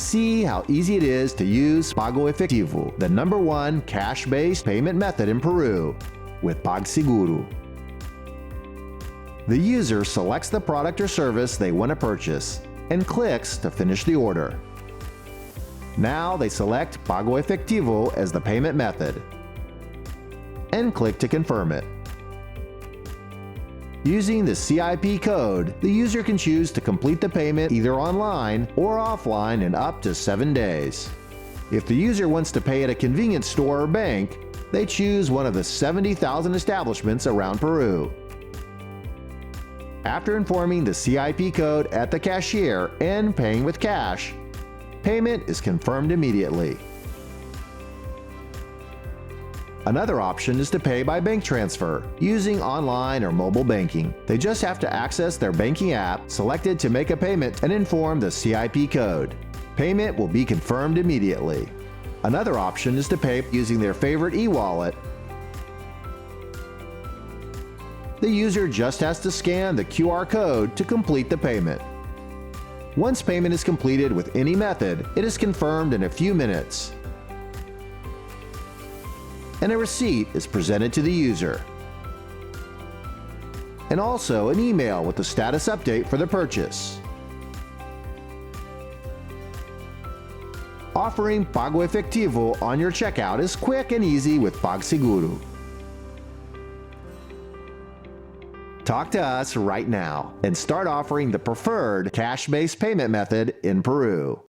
See how easy it is to use PagoEfectivo, the #1 cash-based payment method in Peru, with PagSeguro. The user selects the product or service they want to purchase and clicks to finish the order. Now they select PagoEfectivo as the payment method and click to confirm it. Using the CIP code, the user can choose to complete the payment either online or offline in up to 7 days. If the user wants to pay at a convenience store or bank, they choose one of the 70,000 establishments around Peru. After informing the CIP code at the cashier and paying with cash, payment is confirmed immediately. Another option is to pay by bank transfer using online or mobile banking. They just have to access their banking app selected to make a payment and inform the CIP code. Payment will be confirmed immediately. Another option is to pay using their favorite e-wallet. The user just has to scan the QR code to complete the payment. Once payment is completed with any method, it is confirmed in a few minutes, and a receipt is presented to the user, and also an email with the status update for the purchase. Offering PagoEfectivo on your checkout is quick and easy with PagSeguro. Talk to us right now and start offering the preferred cash-based payment method in Peru.